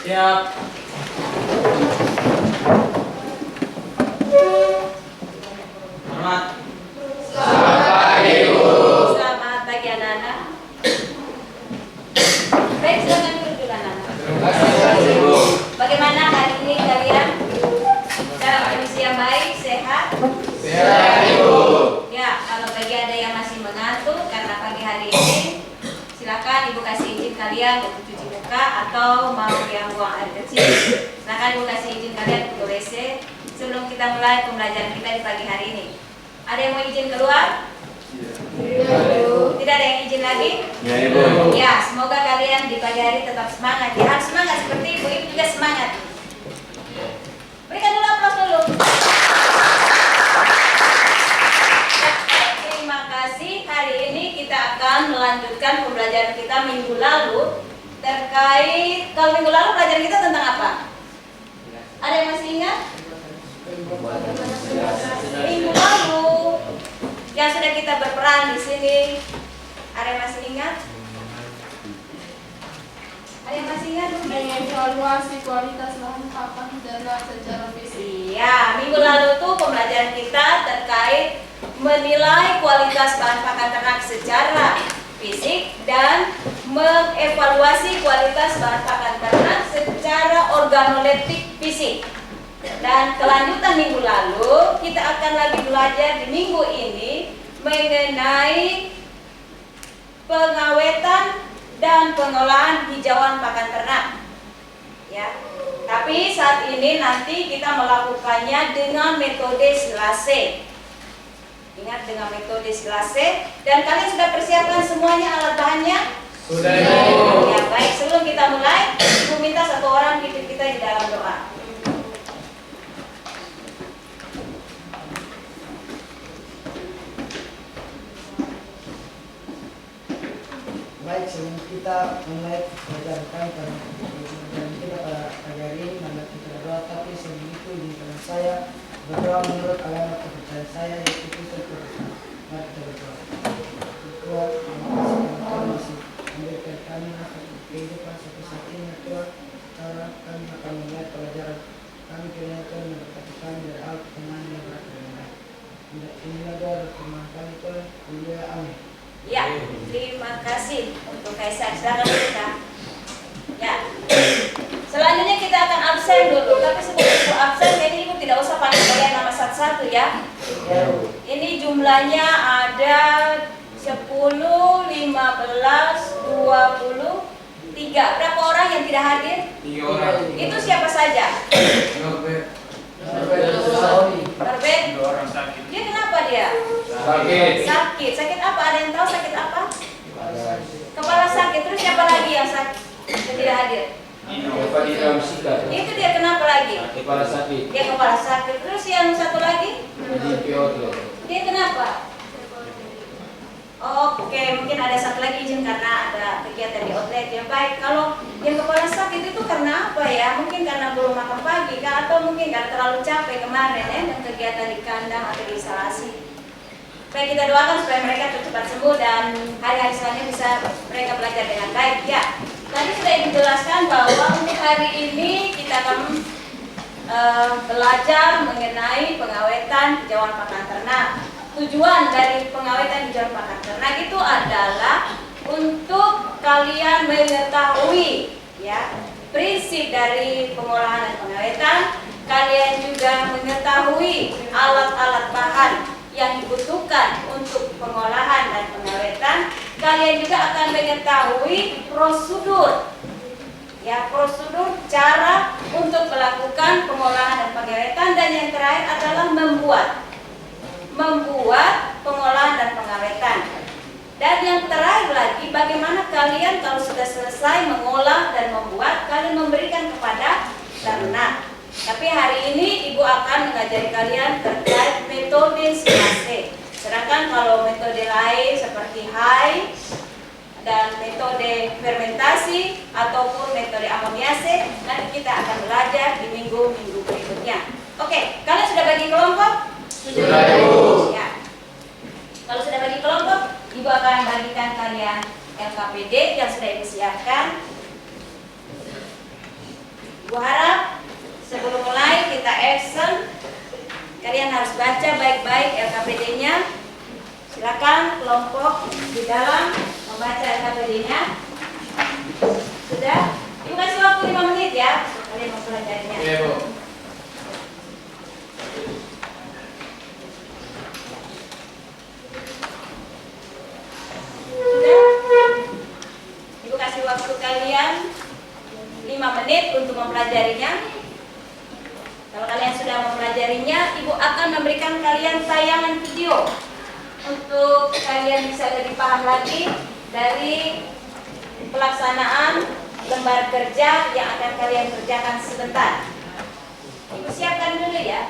Siap. Hormat. Selamat pagi, Bu. Selamat pagi anak-anak. Baik, silakan duduk dulu anak-anak. Terima kasih, Bu. Bagaimana hari ini kalian? Dalam kondisi yang baik, sehat? Sehat, Bu. Ya, kalau bagi ada yang masih mengantuk karena pagi hari ini, silakan Ibu kasih izin kalian untuk cuci muka atau mau yang buang air kecil. Silakan Ibu kasih izin kalian untuk ke WC sebelum kita mulai pembelajaran kita di pagi hari ini. Ada yang mau izin keluar? Tidak ada yang izin lagi? Ya, Ibu. Ya, semoga kalian di pagi hari tetap semangat. Ya, harus semangat seperti Ibu. Ibu juga semangat. Berikan dulu aplaus dulu. Terima kasih. Hari ini kita akan melanjutkan pembelajaran kita minggu lalu terkait, kalau minggu lalu pelajaran kita tentang apa? Ada yang masih ingat? Minggu lalu yang sudah kita berperan di sini, ada yang masih ingat? Ada yang masih ingat? Mengevaluasi kualitas lahan pakan ternak secara fisik. Iya, minggu lalu tuh pembelajaran kita terkait menilai kualitas bahan pakan ternak secara fisik dan mengevaluasi kualitas bahan pakan ternak secara organoleptik fisik. Dan kelanjutan minggu lalu kita akan lagi belajar di minggu ini mengenai pengawetan dan pengolahan hijauan pakan ternak. Ya. Tapi saat ini nanti kita melakukannya dengan metode silase. Ingat, dengan metode silase. Dan kalian sudah persiapkan semuanya alat bahannya? Sudah, Ibu. Ya, baik. Sebelum kita mulai, Ibu minta satu orang pimpin kita di dalam doa. Baik, sebelum kita mulai pelajaran kita pada pagi hari ini, mari kita berdoa. Tapi sebelum itu izinkan saya berdoa menurut agama kepercayaan saya, yaitu Kristen Protestan. Mari kita berdoa. Tuhan, terima kasih karena Tuhan masih memberikan kami nafas kehidupan sampai saat ini, Tuhan. Sekarang kami akan mulai pelajaran kami, kiranya Tuhan memberkati kami dari awal pertengahan yang berat dan baik. Inilah doa dan firman kami, Tuhan. Haleluya, amin. Ya, terima kasih untuk Kaisar. Silakan kita. Ya. Selanjutnya kita akan absen dulu. Tapi sebelum itu absen, jadi Ibu tidak usah panggil kalian nama satu-satu ya. Ini jumlahnya ada 10, 15, 23. Berapa orang yang tidak hadir? 3 orang. Itu siapa saja? Norbert. Norbert. 2 orang sakit. Dia kenapa dia? Sakit. Sakit. Sakit apa? Ada yang tahu sakit apa? Kepala sakit. Terus siapa lagi yang sakit? Yang tidak hadir? Itu dia kenapa lagi? Kepala sakit. Dia kepala sakit. Terus yang satu lagi? Dia kenapa? Oke, mungkin ada satu lagi izin karena ada kegiatan di outlet yang baik. Kalau yang kepala sakit itu karena apa ya? Mungkin karena belum makan pagi kah? Atau mungkin karena terlalu capek kemarin ya, dan kegiatan di kandang atau di instalasi. Baik, kita doakan supaya mereka cepat sembuh dan hari-hari selanjutnya bisa mereka belajar dengan baik ya. Tadi sudah dijelaskan bahwa untuk hari ini kita akan belajar mengenai pengawetan hijauan pakan ternak. Tujuan dari pengawetan hijauan pakan ternak itu adalah untuk kalian mengetahui ya prinsip dari pengolahan dan pengawetan. Kalian juga mengetahui alat-alat bahan yang dibutuhkan untuk pengolahan dan pengawetan. Kalian juga akan mengetahui prosedur ya, prosedur cara untuk melakukan pengolahan dan pengawetan. Dan yang terakhir adalah membuat pengolahan dan pengawetan. Dan yang terakhir lagi, bagaimana kalian kalau sudah selesai mengolah dan membuat, kalian memberikan kepada ternak. Tapi hari ini Ibu akan mengajari kalian terkait metode silase. Sedangkan kalau metode lain seperti high dan metode fermentasi ataupun metode amoniase, nanti kita akan belajar di minggu-minggu berikutnya. Oke, kalian sudah bagi kelompok? Sudah, Ibu. Ya. Kalau sudah bagi kelompok, Ibu akan bagikan kalian LKPD yang sudah Ibu siapkan. Ibu harap sebelum mulai kita action, kalian harus baca baik-baik LKPD-nya. Silakan kelompok di dalam membaca LKPD-nya. Sudah? Ibu kasih waktu 5 menit ya, kalian mempelajarinya. Iya, Bu. Sudah? Ibu kasih waktu kalian 5 menit untuk mempelajarinya. Kalau kalian sudah mempelajarinya, Ibu akan memberikan kalian tayangan video untuk kalian bisa lebih paham lagi dari pelaksanaan lembar kerja yang akan kalian kerjakan sebentar. Ibu siapkan dulu ya.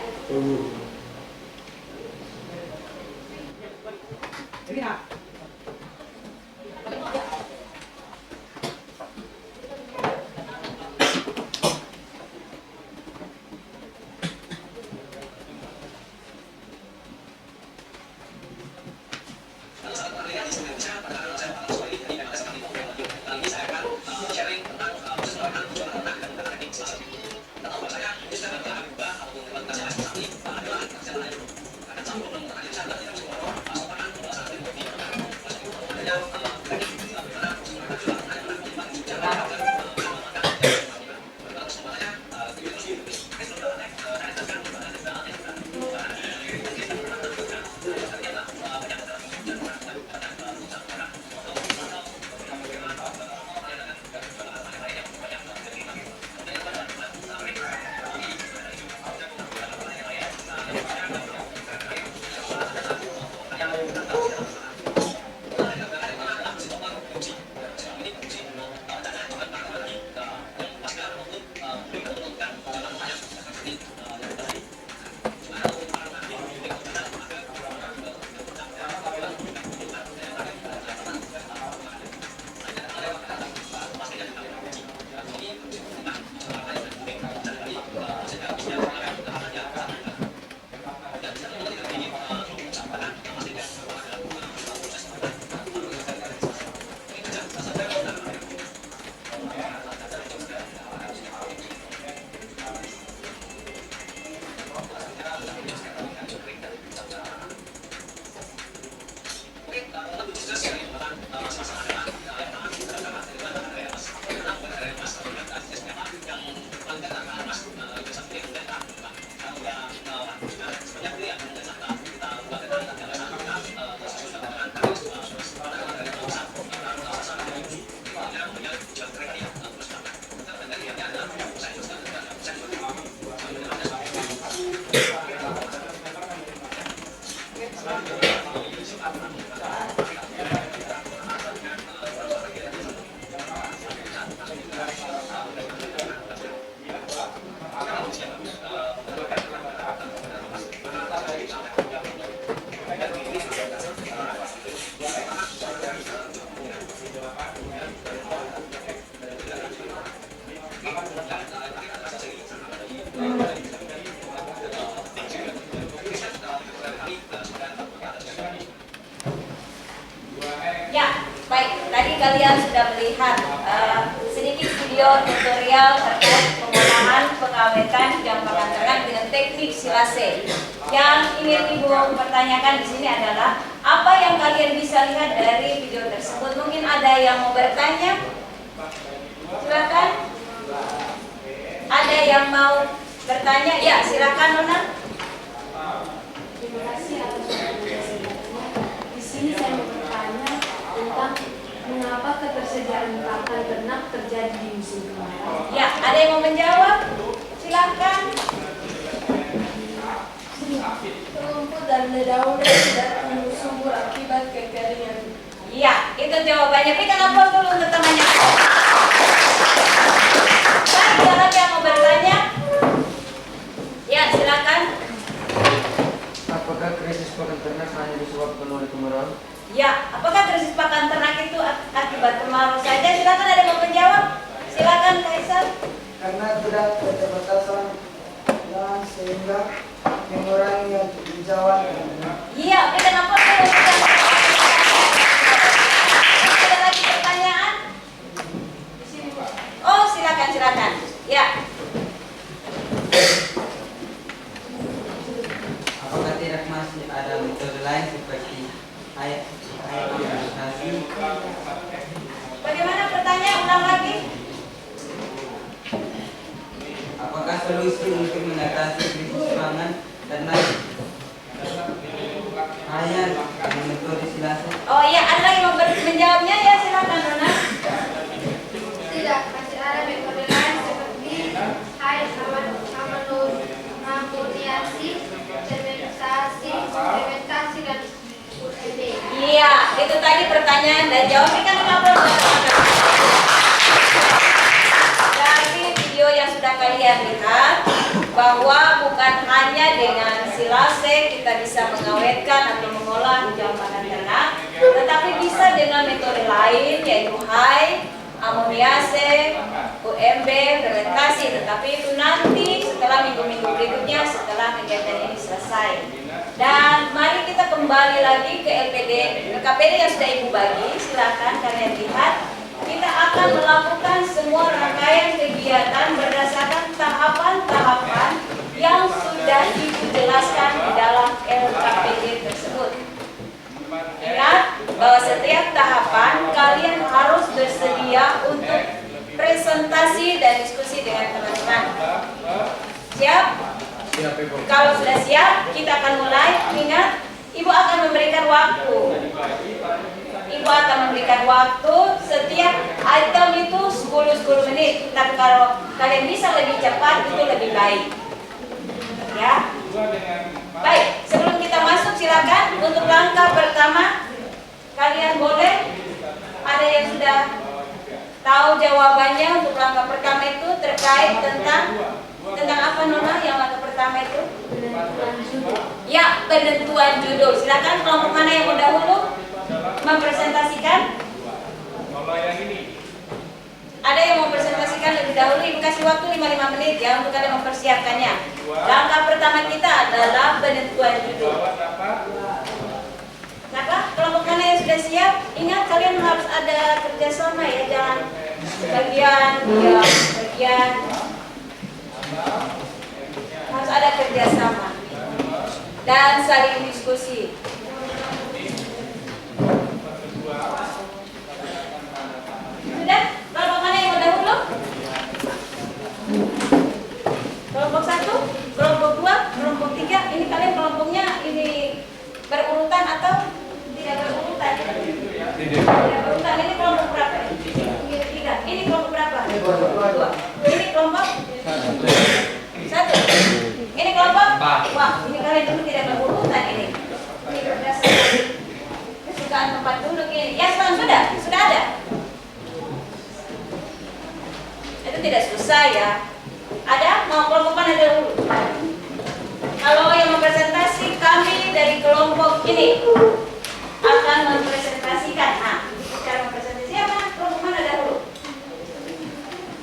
Kalian sudah melihat sedikit video tutorial terkait pengolahan pengawetan jam pengantaran dengan teknik silase. Yang ingin Ibu pertanyakan di sini adalah apa yang kalian bisa lihat dari video tersebut? Mungkin ada yang mau bertanya? Silakan. Ada yang mau bertanya? Ya, silakan Nona. Terima kasih atas penjelasannya. Di sini saya mau bertanya tentang mengapa ketersediaan pakan ternak terjadi di musim kemarau. Ya, ada yang mau menjawab? Silakan. Rumput dan dedaunan tidak tumbuh subur akibat kekeringan. Iya, itu jawabannya. Berikan aplaus dulu untuk temannya. Kan, ada lagi yang mau bertanya? Ya, silakan. Apakah krisis pakan ternak hanya disebabkan oleh kemarau? Ya, apakah krisis pakan ternak itu akibat kemarau saja? Silakan, ada yang mau menjawab? Silakan, Kaisar. Karena tidak keterbatasan dan sehingga mengurangi hijauan. Iya, berikan aplaus dulu. Ada lagi pertanyaan? Oh, silakan. Ya. semuanya ulang lagi. Apakah solusi untuk mengatasi krisis pangan ternak hanya dengan metode silase? Oh iya, ada lagi mau menjawabnya ya, silakan Rona. Tidak, masih ada metode lain seperti amoniasi, fermentasi dan UTB. Iya, itu tadi pertanyaan dan jawabnya kan ngobrol. Dari video yang sudah kalian lihat bahwa bukan hanya dengan silase kita bisa mengawetkan atau mengolah hijauan pakan ternak, tetapi bisa dengan metode lain yaitu amoniase, UMB, fermentasi. Tetapi itu nanti setelah minggu-minggu berikutnya setelah kegiatan ini selesai. Dan mari kita kembali lagi ke KPD yang sudah Ibu bagi. Silakan kalian lihat. Kita akan melakukan semua rangkaian kegiatan berdasarkan tahapan-tahapan yang sudah Ibu jelaskan di dalam LKPD tersebut. Ingat bahwa setiap tahapan kalian harus bersedia untuk presentasi dan diskusi dengan teman-teman. Siap? Siap, Ibu. Kalau sudah siap, kita akan mulai. Ingat, Ibu akan memberikan waktu. Ibu akan memberikan waktu setiap item itu 10 menit. Tapi kalau kalian bisa lebih cepat, itu lebih baik. Ya. Baik, sebelum kita masuk silakan untuk langkah pertama. Kalian boleh, ada yang sudah tahu jawabannya untuk langkah pertama itu terkait tentang apa Nona yang langkah pertama itu? Ya, penentuan judul. Silakan kelompok mana yang mau dahulu mempresentasikan? Ada yang mau presentasikan lebih dahulu? Ibu kasih waktu 5 menit ya untuk kalian mempersiapkannya. Langkah pertama kita adalah penentuan judul. Kenapa? Kelompok mana yang sudah siap? Ingat kalian harus ada kerjasama ya, jangan sebagian ya sebagian. Harus ada kerjasama dan saling diskusi. Sudah? Kelompok mana yang mau dahulu? Kelompok 1, kelompok 2, kelompok 3. Ini kalian kelompoknya ini berurutan atau tidak berurutan? Tidak berurutan. Ini kelompok berapa? 3. Ini kelompok berapa? 2. Ini kelompok 1. Ini kelompok? Wah, ini kalian dulu tidak berurutan ini. Ini berdasarkan kesukaan tempat duduk ini. Ya, sudah ada. Itu tidak susah ya. Ada? Mau kelompok mana dulu? Kalau yang mempresentasi kami dari kelompok ini akan mempresentasikan. Nah, cara mempresentasi apa? Kelompok mana dahulu?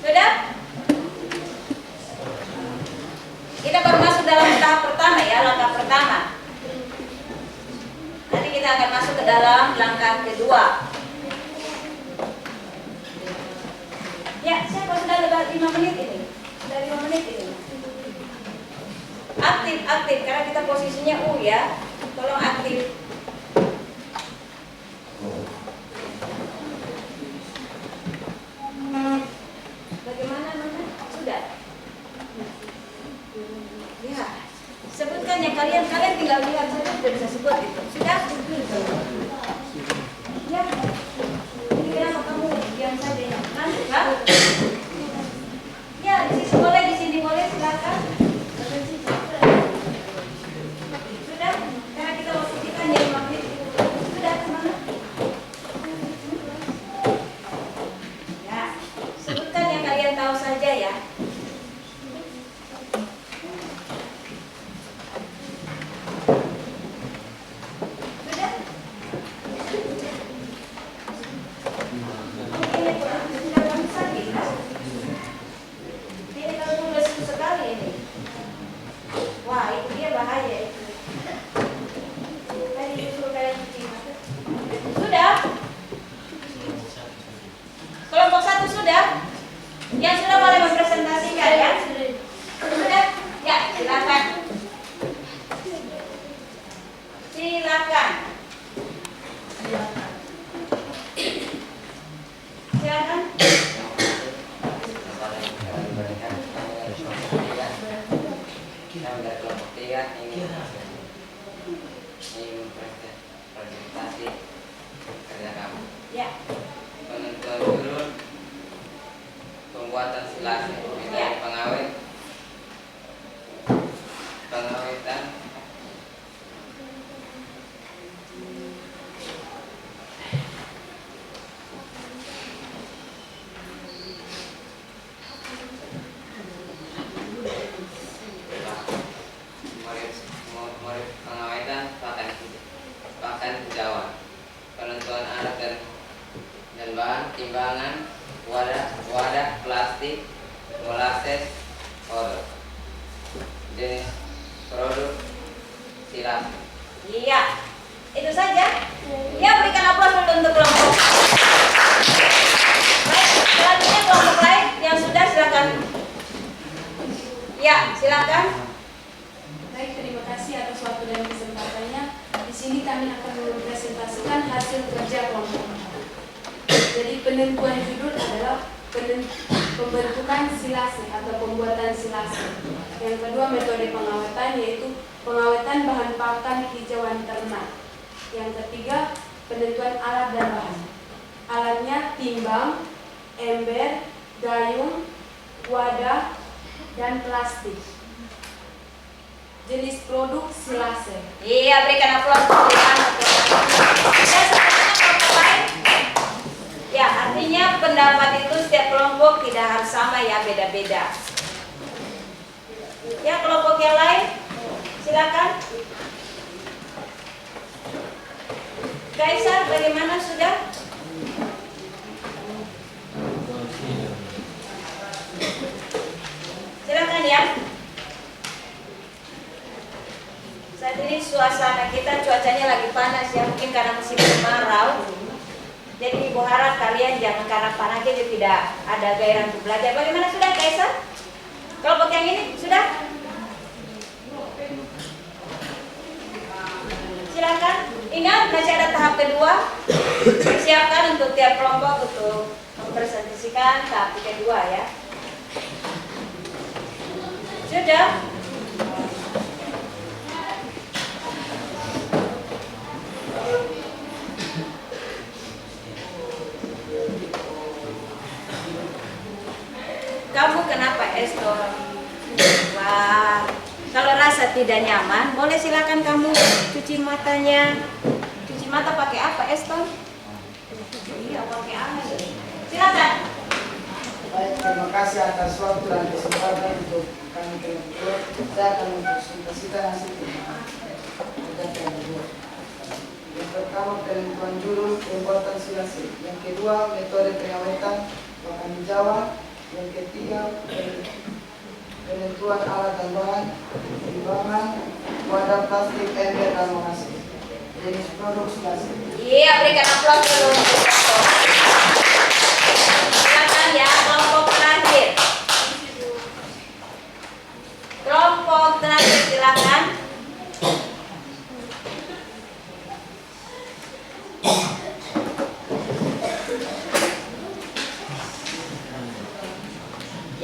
Sudah? Kita baru masuk dalam tahap pertama ya, langkah pertama. Nanti kita akan masuk ke dalam langkah kedua. Ya, siapa sudah lewat 5 menit ini? Sudah 5 menit ini. Aktif, karena kita posisinya U ya. Tolong aktif. Bagaimana Nona? Sudah? Ya. Sebutkan ya kalian tinggal lihat saja sudah bisa sebut itu. Sudah? Ya. Ini kenapa kamu diam saja ya? Nanti, Kak? Ya, di sini boleh, silakan. Sudah? Karena kita waktukan ya 5 menit. Sudah kemana? Ya, sebutkan yang kalian tahu saja ya. Sudah? Ini sudah kami sakit, kan? Ini kalau tulis sekali ini. Wah, itu dia bahaya itu. Tadi disuruh kalian cuci mata. Sudah? Kelompok 1 sudah? Yang sudah boleh mempresentasikan ya? Sudah? Ya, silakan. Silakan. Silakan. Kalian ingin presentasi kerja kamu. Ya. Penentuan judul, pembuatan silase, metode pengawet, pengawetan, murid pengawetan pakan hijauan, penentuan alat dan bahan, timbangan, wadah plastik, molasses, odol, jenis produk silase. Iya. Itu saja. Ya, berikan aplaus dulu untuk kelompok. Baik, selanjutnya kelompok lain yang sudah silakan. Ya, silakan. Baik, terima kasih atas waktu dan kesempatannya. Di sini kami akan mempresentasikan hasil kerja kelompok. Jadi penentuan judul adalah pembentukan silase atau pembuatan silase. Yang kedua metode pengawetan yaitu pengawetan bahan pakan hijauan ternak. Yang ketiga penentuan alat dan bahan. Alatnya timbang, ember, gayung, wadah, dan plastik. Jenis produk silase. Iya, berikan aplaus untuk ya, selanjutnya kelompok lain. Ya, artinya pendapat itu setiap kelompok tidak harus sama ya, beda-beda. Ya, kelompok yang lain, silakan. Kaisar, bagaimana sudah? Silakan ya. Saat ini suasana kita cuacanya lagi panas ya, mungkin karena musim kemarau. Jadi Ibu harap kalian jangan karena panasnya jadi tidak ada gairah untuk belajar. Bagaimana sudah Kaisar? Kelompok yang ini sudah? Silakan. Ingat masih ada tahap kedua. Persiapkan untuk tiap kelompok untuk mempresentasikan tahap kedua ya. Sudah? Kamu kenapa Eston? Wah, kalau rasa tidak nyaman, boleh silakan kamu cuci matanya. Cuci mata pakai apa Eston? Iya, pakai air. Silakan. Baik, terima kasih atas waktu dan kesempatan untuk kami kelompok. Saya akan mempresentasikan hasil kerja kelompok. Yang pertama penentuan judul pembuatan silase. Yang kedua metode pengawetan pakan hijauan. Yang ketiga penentuan alat dan bahan, timbangan, wadah plastik, ember, dan molasses. Jenis produk silase. Iya, berikan aplaus dulu untuk kelompok. Silakan ya, kelompok terakhir. Kelompok terakhir silakan.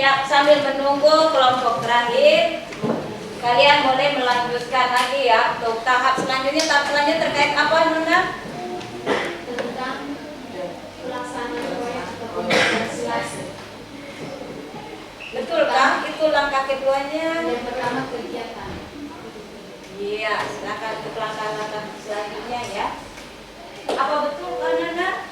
Ya, sambil menunggu kelompok terakhir, kalian boleh melanjutkan lagi ya untuk tahap selanjutnya. Tahap selanjutnya terkait apa, Nuna? Tentang pelaksanaan proyek atau pembuatan silase. Betul kah? Itu langkah keduanya. Yang pertama kegiatan. Iya, silakan untuk langkah-langkah selanjutnya ya. Apa betul Kak Nana?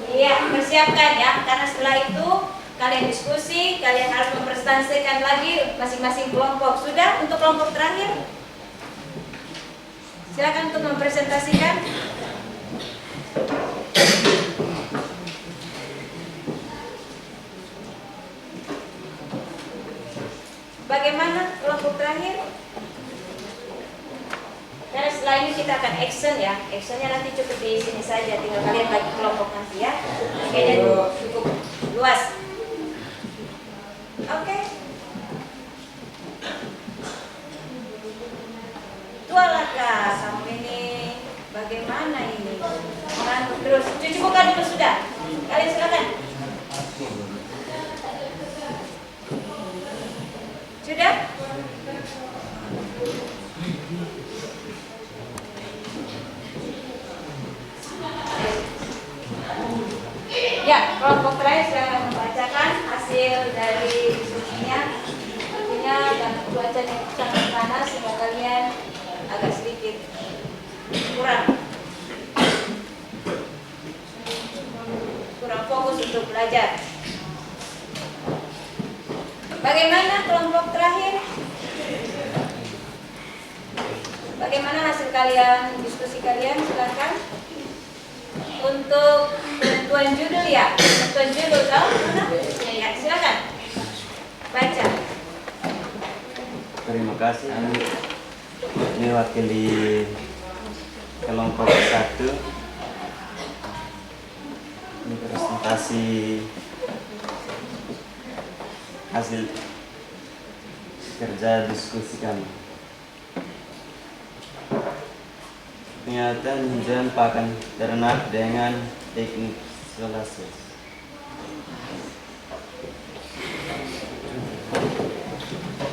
Iya, persiapkan ya, karena setelah itu kalian diskusi, kalian harus mempresentasikan lagi masing-masing kelompok. Sudah untuk kelompok terakhir? Silakan untuk mempresentasikan. Bagaimana kelompok terakhir? Karena setelah ini kita akan action ya. Actionnya nanti cukup di sini saja, tinggal kalian bagi kelompok nanti ya. Kayaknya cukup luas. Oke. Tualaka, kamu ini bagaimana ini? Mengantuk terus. Cuci muka dulu sudah. Kalian silakan. Sudah? cuacanya sangat panas sehingga kalian agak sedikit kurang fokus untuk belajar. Bagaimana kelompok terakhir? Bagaimana hasil kalian, diskusi kalian? Silakan. Untuk penentuan judul ya, penentuan judul tahu mana? Ya, silakan. Baca. Terima kasih. Ini wakili kelompok 1. Ini presentasi hasil kerja diskusi kami. Penyataan hijauan pakan ternak dengan teknik solasis.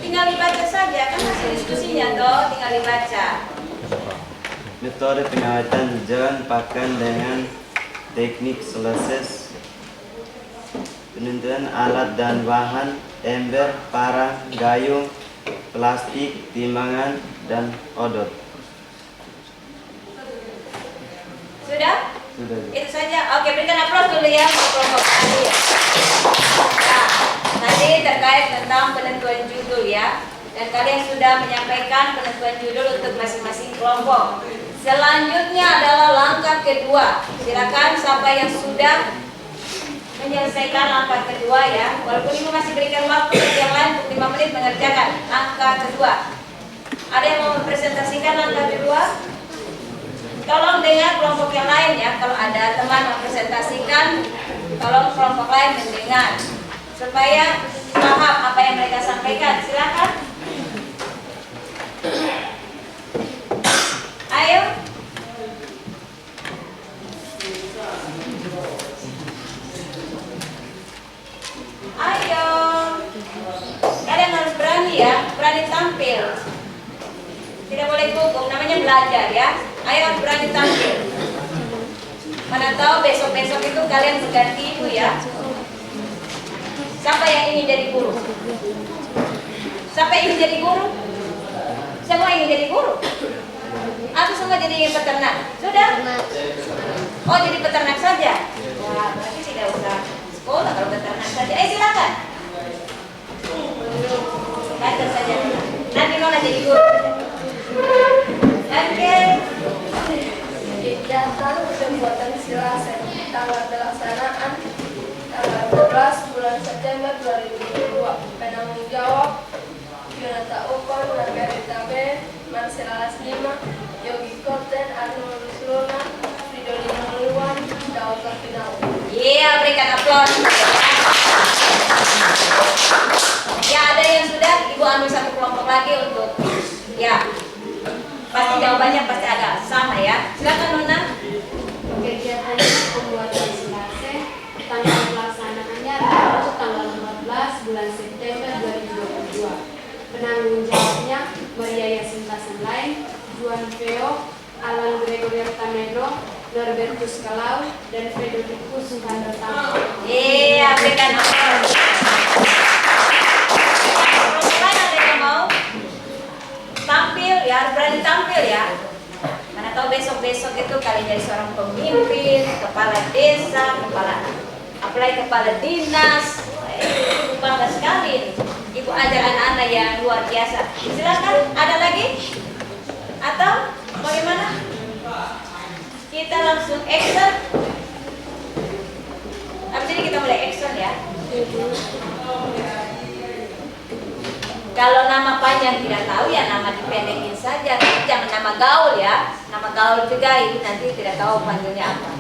Tinggal dibaca saja, kan hasil diskusinya toh, tinggal dibaca. Metode pengawetan hijauan pakan dengan teknik solasis. Penentuan alat dan bahan: ember, parang, gayung, plastik, timbangan, dan odot. Sudah? Sudah. Itu saja. Oke, berikan aplaus dulu ya untuk kelompok tadi. Nah, nanti terkait tentang penentuan judul ya. Dan kalian sudah menyampaikan penentuan judul untuk masing-masing kelompok. Selanjutnya adalah langkah kedua. Silakan siapa yang sudah menyelesaikan langkah kedua ya. Walaupun ibu masih berikan waktu bagi yang lain untuk 5 menit mengerjakan langkah kedua. Ada yang mau mempresentasikan langkah kedua? Tolong dengar kelompok yang lain ya. Kalau ada teman mempresentasikan, tolong kelompok lain mendengar supaya paham apa yang mereka sampaikan. Silakan. Ayo. Ayo. Kalian harus berani ya, berani tampil. Tidak boleh gugup, namanya belajar ya. Ayo harus berani tampil. Mana tahu besok-besok itu kalian berganti ibu ya. Siapa yang ingin jadi guru? Siapa yang ingin jadi guru? Semua ingin jadi guru? Atau semua jadi ingin peternak? Sudah? Oh, jadi peternak saja? Wah, berarti tidak usah sekolah kalau peternak saja. Silakan. Belajar saja. Nanti Nona jadi guru. Oke. Kegiatan pembuatan silase tanggal pelaksanaan tanggal 12 bulan September 2022. Penanggung jawab Yonata Upon, Margarita B, Marcela Lasnima, Yogi Korten, Arnold Ruslona, Fridolina Luan, Daud Lafinau. Iya, berikan aplaus. Ya, ada yang sudah, ibu ambil satu kelompok lagi untuk ya. Pasti jawabannya pasti agak sama ya. Silakan Nona. Kegiatannya pembuatan silase, tanggal pelaksanaannya adalah tanggal 14 bulan September 2022. Penanggung jawabnya Maria Yasinta Senlain, Juan Veo, Alan Gregorio Tamedro, Norbertus Kalau, dan Frederico Sukandar Tampo. Iya, berikan aplaus. Ada yang mau tampil ya, harus berani tampil ya. Mana tahu besok-besok itu kalian jadi seorang pemimpin, kepala desa, kepala dinas. Itu bangga sekali. Ibu ajar anak-anak yang luar biasa. Silakan, ada lagi? Atau bagaimana? Kita langsung action. Habis ini kita mulai action ya. Kalau nama panjang tidak tahu ya nama dipendekin saja, tapi jangan nama gaul ya. Nama gaul juga ibu nanti tidak tahu panjangnya apa.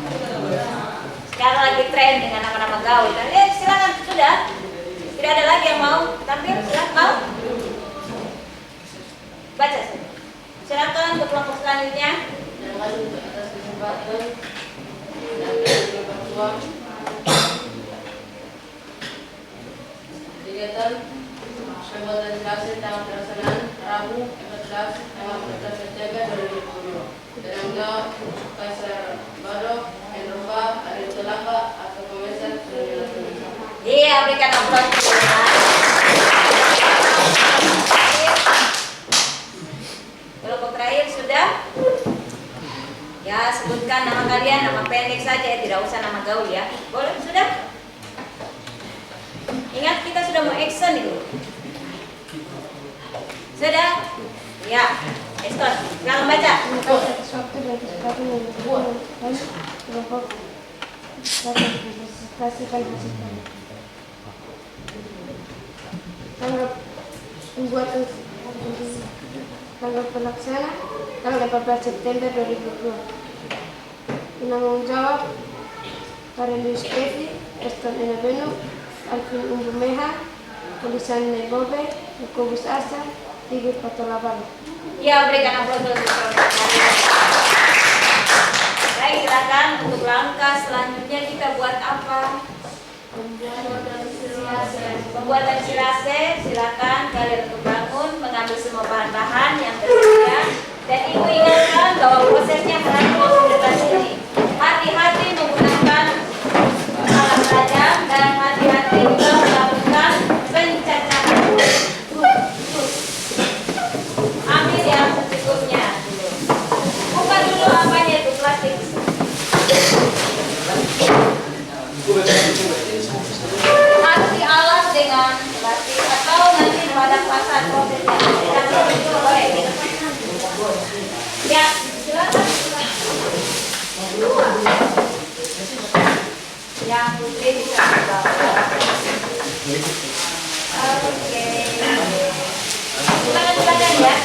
Sekarang lagi tren dengan nama-nama gaul. Silakan sudah. Tidak ada lagi yang mau tampil, silakan mau. Baca saja. Silakan ke kelompok selanjutnya. Terima kasih atas kesempatan dan berjuang. Kegiatan pembuatan silase tanggal pelaksanaan Rabu 14 tanggal 14 September 2022. Tenaga Kaisar Barok, Enroba, Adil Telaka, atau Komisar Iya, berikan aplaus. ya, sebutkan nama kalian, nama pendek saja ya, tidak usah nama gaul ya. Boleh, sudah? Ingat kita sudah mau action itu. Sudah? Ya. Eston, silakan baca. Suatu dan kesempatan yang berhubungan dan kelompok dapat dipresentasikan hasilnya. Tanggal pembuatan tanggal pelaksana tanggal 14 September 2002. Penanggung jawab Karelius Kevi, Eston Enabeno, Alvin Umbumeha, tulisan Nebobe, Yakobus Asa, Tigir Patolabal. Ya, berikan aplaus untuk kelompok kalian. Baik, silakan untuk langkah selanjutnya kita buat apa? Pembuatan sirase. Silakan kalian untuk bangun, mengambil semua bahan-bahan yang tersedia. Dan ibu ingatkan bahwa prosesnya harus di depan sini. Hati-hati menggunakan alat tajam dan hati-hati juga melakukan pencacahan. Ambil yang secukupnya dulu. Buka dulu apanya itu plastik. Harus dialas dengan plastik atau nanti pada pasar prosesnya. Ya, silakan. Yang putih bisa dibawa. Oke. Silakan ya.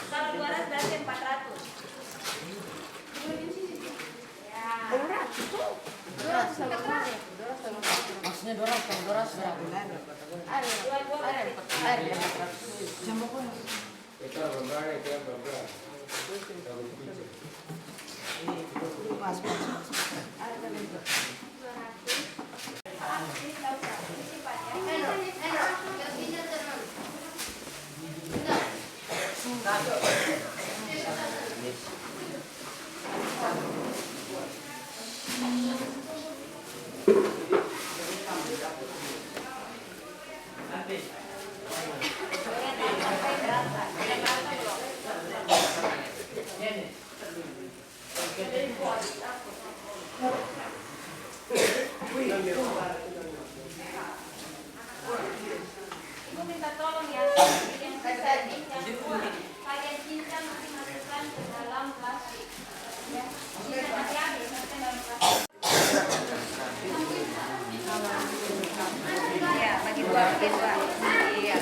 Kalau 200 berarti 400. Maksudnya 200 Ibu minta tolong ya, yang kalian cinta masih masukkan ke dalam plastik. Ya, cinta masih habis, masukkan dalam plastik. Ya, bagi dua. Iya.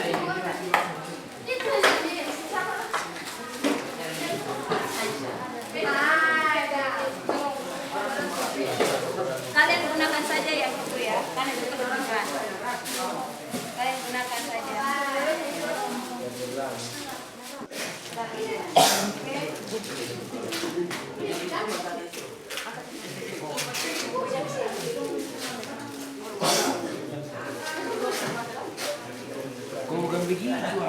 Kalian gunakan saja yang itu ya, kan itu kedorongkan. Kalian gunakan saja. Kok bukan begitu aku?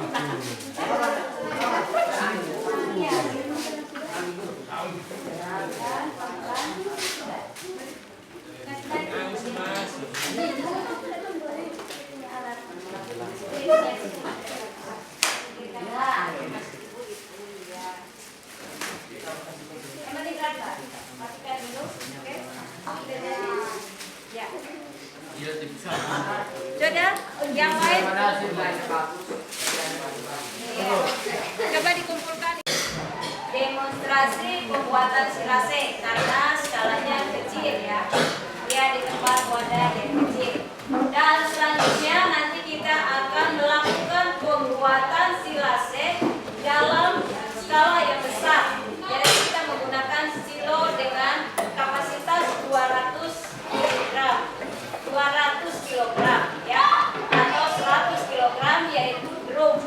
Sudah? Yang lain? Iya. Coba dikumpulkan. Demonstrasi pembuatan silase karena skalanya kecil ya. Ya di tempat wadah yang kecil. Dan selanjutnya nanti kita akan melakukan pembuatan silase dalam skala yang besar. Jadi kita menggunakan silo dengan kapasitas 200 kg. 200 kg ya atau 100 kg yaitu drum.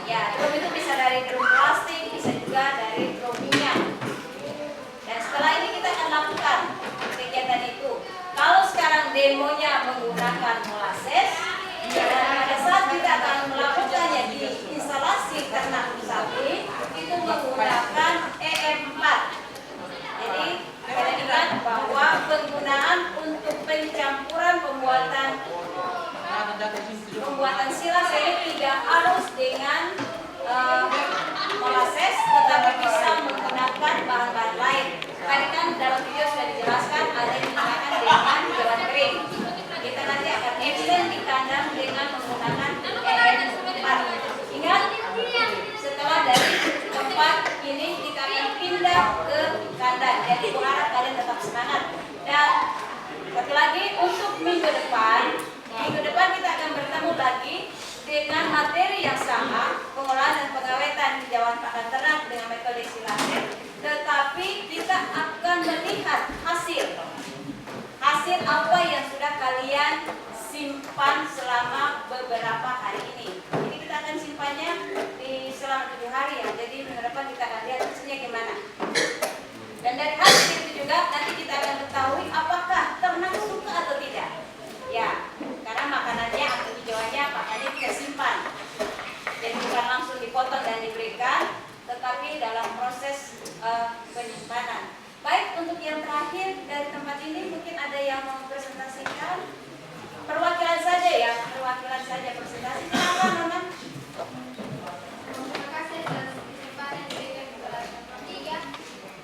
Ya, drum itu bisa dari drum plastik, bisa juga dari drum minyak. Dan setelah ini kita akan lakukan kegiatan itu. Kalau sekarang demonya menggunakan molasses, dan pada saat kita akan melakukannya di instalasi ternak sapi, itu menggunakan EM4. Jadi, perhatikan bahwa penggunaan untuk pencampuran pembuatan silase ini tidak harus dengan molasses, tetapi bisa menggunakan bahan-bahan lain. Tadi kan dalam video sudah dijelaskan ada yang digunakan dengan jalan kering. Kita nanti akan extend di kandang dengan menggunakan EM4. Ingat, setelah dari tempat ini kita akan pindah ke kandang. Jadi berharap kalian tetap semangat. Dan satu lagi untuk minggu depan kita akan bertemu lagi dengan materi yang sama, pengolahan dan pengawetan hijauan pakan ternak dengan metode silase, tetapi kita akan melihat hasil apa yang sudah kalian simpan selama beberapa hari ini. Jadi kita akan simpannya di selama 7 hari ya. Jadi minggu depan kita akan lihat hasilnya gimana. Dan dari hasil itu juga nanti kita akan ketahui apakah ternak suka atau tidak. Ya, karena makanannya atau hijauannya pakannya kita simpan. Jadi bukan langsung dipotong dan diberikan, tetapi dalam proses penyimpanan. Baik, untuk yang terakhir dari tempat ini mungkin ada yang mau presentasikan. Perwakilan saja ya, perwakilan saja presentasi. Silakan, Nona. Terima kasih atas kesempatan yang diberikan kepada tempat 3.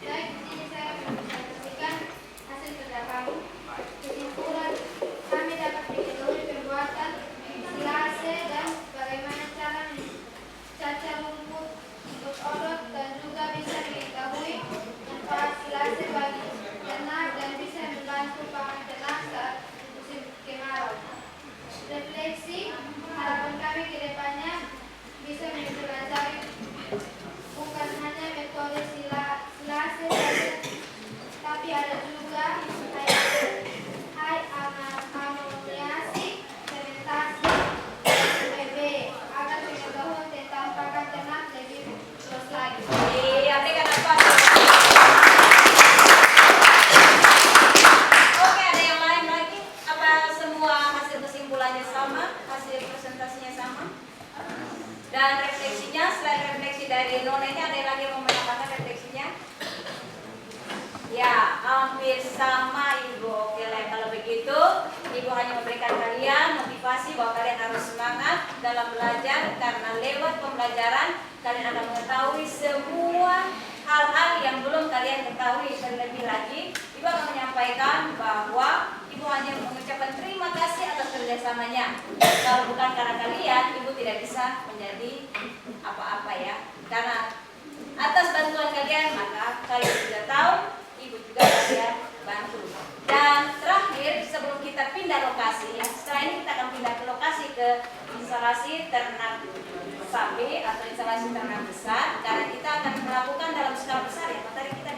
Baik, di sini saya akan mempresentasikan hasil kerja kami. Kesimpulan, kami dapat mengetahui pembuatan silase dan bagaimana cara mencaca rumput untuk odot, dan juga bisa mengetahui manfaat silase bagi ternak dan bisa membantu pakan ternak saat musim kemarau. Refleksi, harapan kami ke depannya bisa mempelajari bukan hanya metode silase saja, tapi ada juga harmonisasi fermentasi PB agar pengetahuan tentang pakan ternak lebih luas lagi. Iya, berikan apa? Oke, ada yang lain lagi? Apa semua hasil kesimpulannya sama? Hasil presentasinya sama? Dan refleksinya, selain refleksi dari Nona ini, ada yang lagi mau menambahkan refleksinya? Ya, hampir sama Ibu. Oke lah, kalau begitu Ibu hanya memberikan kalian motivasi bahwa kalian harus semangat dalam belajar, karena lewat pembelajaran kalian akan mengetahui semua hal-hal yang belum kalian ketahui. Terlebih lagi, Ibu akan menyampaikan bahwa Ibu hanya mengucapkan terima kasih atas kerjasamanya. Kalau bukan karena kalian, Ibu tidak bisa menjadi apa-apa ya. Karena atas bantuan kalian, maka kalian sudah tahu, Ibu juga kalian bantu. Dan terakhir, sebelum kita pindah lokasi, ya, setelah ini kita akan pindah ke lokasi ke instalasi ternak sapi atau instalasi ternak besar, karena kita akan melakukan dalam skala besar ya. Tadi kita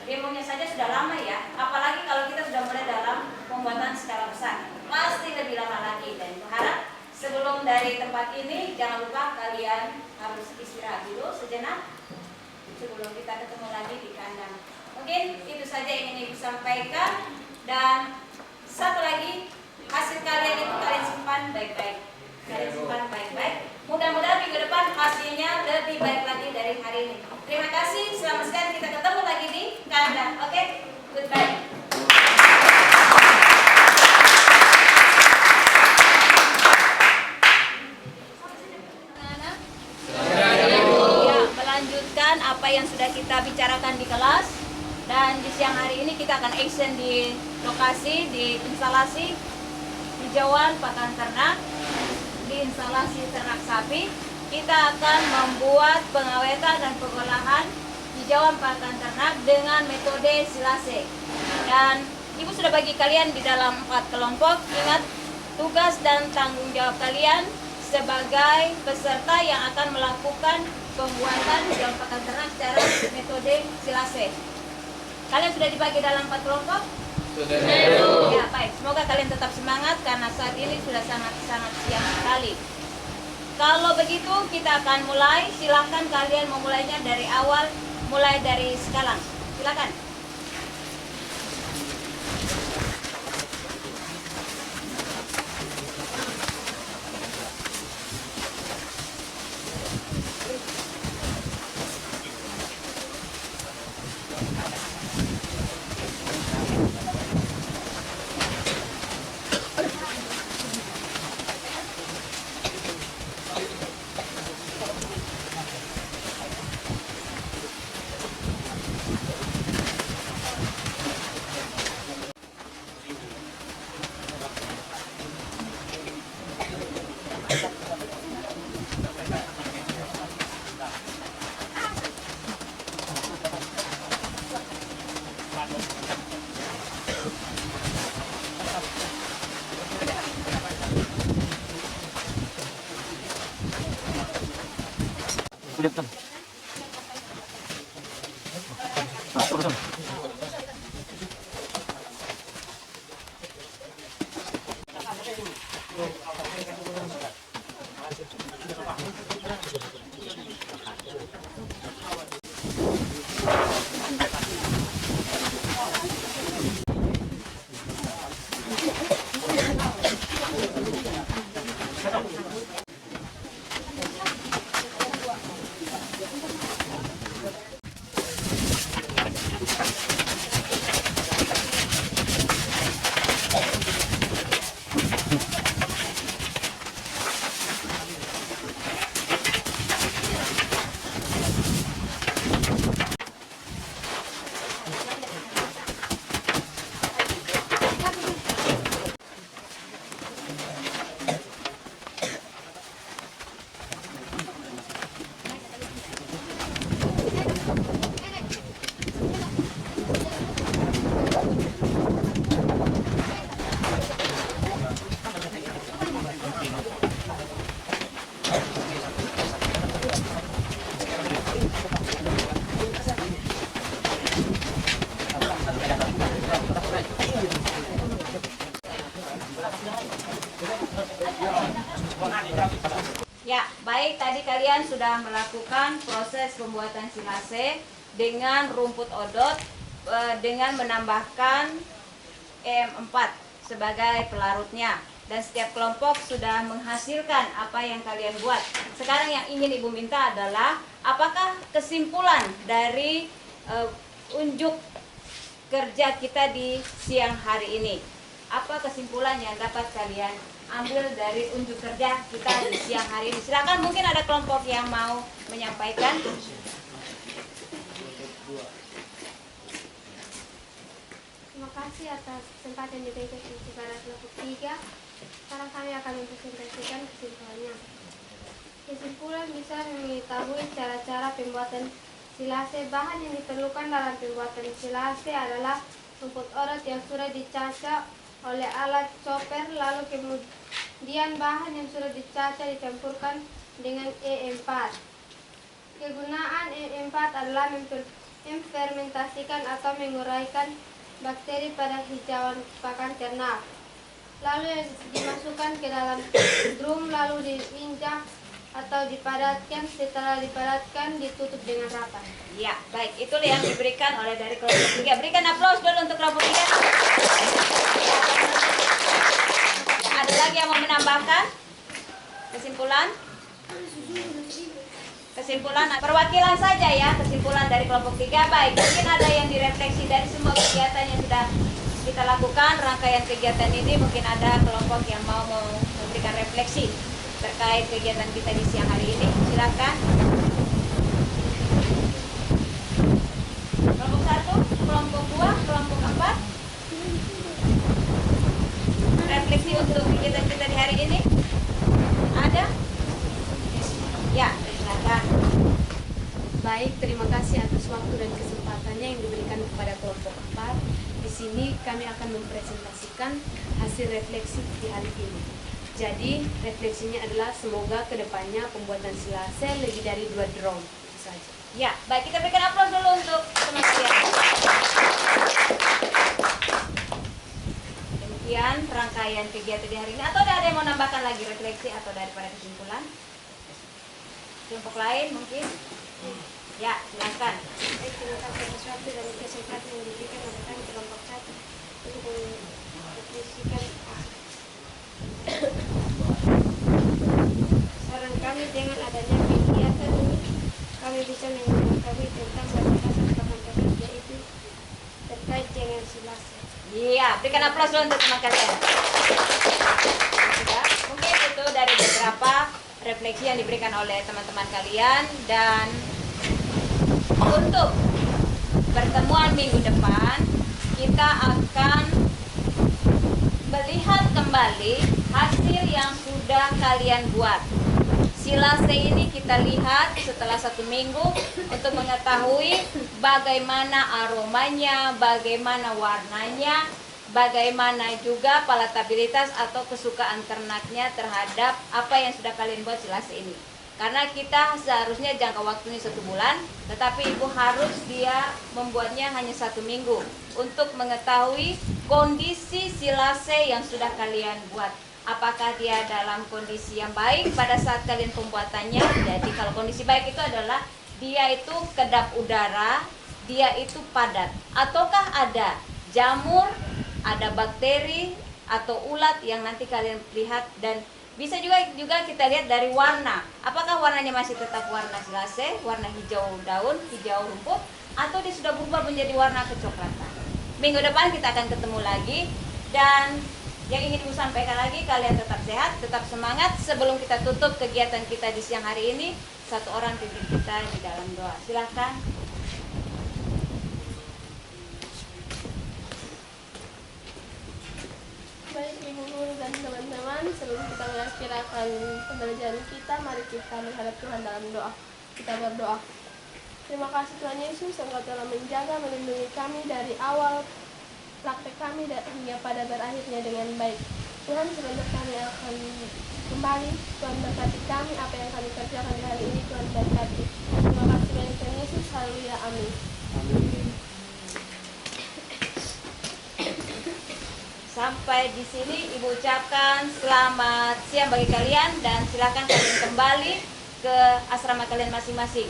demonya saja sudah lama ya, apalagi kalau kita sudah mulai dalam pembuatan skala besar, pasti lebih lama lagi. Dan berharap sebelum dari tempat ini, jangan lupa kalian harus istirahat dulu sejenak sebelum kita ketemu lagi di kandang. Mungkin itu saja yang ingin Ibu sampaikan. Dan satu lagi, hasil kalian itu kalian simpan baik-baik. Kalian simpan baik-baik. Mudah-mudahan minggu depan hasilnya lebih baik lagi dari hari ini. Terima kasih. Selamat sekali, kita ketemu lagi di kandang. Oke, goodbye. Ya, melanjutkan apa yang sudah kita bicarakan di kelas. Dan di siang hari ini kita akan action di lokasi, di instalasi hijauan pakan ternak di instalasi ternak sapi, kita akan membuat pengawetan dan pengolahan hijauan pakan ternak dengan metode silase. Dan Ibu sudah bagi kalian di dalam 4 kelompok. Ingat tugas dan tanggung jawab kalian sebagai peserta yang akan melakukan pembuatan hijauan pakan ternak secara metode silase. Kalian sudah dibagi dalam 4 kelompok? Sudah. Ya, baik. Semoga kalian tetap semangat karena saat ini sudah sangat-sangat siang sekali. Kalau begitu kita akan mulai. Silakan kalian memulainya dari awal, mulai dari sekarang. Silakan. Ya, baik, tadi kalian sudah melakukan proses pembuatan silase dengan rumput odot dengan menambahkan EM4 sebagai pelarutnya, dan setiap kelompok sudah menghasilkan apa yang kalian buat. Sekarang yang ingin Ibu minta adalah apakah kesimpulan dari unjuk kerja kita di siang hari ini? Apa kesimpulan yang dapat kalian ambil dari unjuk kerja kita di siang hari ini? Silakan, mungkin ada kelompok yang mau menyampaikan. Terima kasih atas kesempatan yang diberikan kepada kelompok 3. Sekarang kami akan mempresentasikan kesimpulannya. Kesimpulan bisa mengetahui cara-cara pembuatan silase. Bahan yang diperlukan dalam pembuatan silase adalah rumput odot yang sudah dicacah oleh alat chopper, lalu kemudian bahan yang sudah dicacah dicampurkan dengan E4. Kegunaan E4 adalah memfermentasikan atau menguraikan bakteri pada hijauan pakan ternak. Lalu dimasukkan ke dalam drum, lalu diinjak atau dipadatkan. Setelah dipadatkan, ditutup dengan rapat. Ya, baik. Itulah yang diberikan oleh dari kelompok 3. Berikan aplaus dulu untuk kelompok 3. Ada lagi yang mau menambahkan? Kesimpulan? Kesimpulan perwakilan saja ya, kesimpulan dari kelompok 3. Baik, mungkin ada yang direfleksi dari semua kegiatan yang sudah kita lakukan, rangkaian kegiatan ini. Mungkin ada kelompok yang mau memberikan refleksi terkait kegiatan kita di siang hari ini. Silakan. Kelompok 1, kelompok 2, kelompok 4. Refleksi untuk kegiatan kelompok 4. Di sini kami akan mempresentasikan hasil refleksi di hari ini. Jadi refleksinya adalah semoga kedepannya pembuatan silase lebih dari 2 drone. Itu saja. Ya, baik, kita berikan aplaus dulu untuk teman-teman. Demikian rangkaian kegiatan di hari ini. Atau ada yang mau nambahkan lagi refleksi atau daripada kesimpulan? Kelompok lain mungkin? Ya, silakan. Baik, terima kasih atas waktu dan kesempatan yang diberikan oleh kami kelompok 1 untuk merefleksikan saran kami dengan adanya kegiatan ini kami bisa mengetahui tentang batasan paham yaitu terkait dengan silase. Iya, berikan aplaus dulu untuk teman kalian. Sudah, mungkin itu dari beberapa refleksi yang diberikan oleh teman-teman kalian. Dan untuk pertemuan minggu depan kita akan melihat kembali hasil yang sudah kalian buat. Silase ini kita lihat setelah 1 minggu untuk mengetahui bagaimana aromanya, bagaimana warnanya, bagaimana juga palatabilitas atau kesukaan ternaknya terhadap apa yang sudah kalian buat silase ini. Karena kita seharusnya jangka waktunya 1 bulan, tetapi ibu harus dia membuatnya hanya 1 minggu untuk mengetahui kondisi silase yang sudah kalian buat. Apakah dia dalam kondisi yang baik pada saat kalian pembuatannya. Jadi kalau kondisi baik itu adalah dia itu kedap udara, dia itu padat. Ataukah ada jamur, ada bakteri atau ulat yang nanti kalian lihat. Dan bisa juga kita lihat dari warna. Apakah warnanya masih tetap warna silase, warna hijau daun, hijau rumput, atau dia sudah berubah menjadi warna kecoklatan. Minggu depan kita akan ketemu lagi. Dan yang ingin ibu sampaikan lagi, kalian tetap sehat, tetap semangat. Sebelum kita tutup kegiatan kita di siang hari ini, 1 orang pimpin kita di dalam doa. Silahkan. Baik ibu guru dan teman-teman, sebelum kita mengakhirkan pembelajaran kita, mari kita menghadap Tuhan dalam doa. Kita berdoa. Terima kasih Tuhan Yesus, Engkau telah menjaga, melindungi kami dari awal praktek kami hingga pada berakhirnya dengan baik. Tuhan, sebentar kami akan kembali. Tuhan berkati kami, apa yang kami kerjakan di hari ini Tuhan berkati. Terima kasih banyak Tuhan Yesus, haleluya, amin. Sampai di sini ibu ucapkan selamat siang bagi kalian dan silakan kalian kembali ke asrama kalian masing-masing.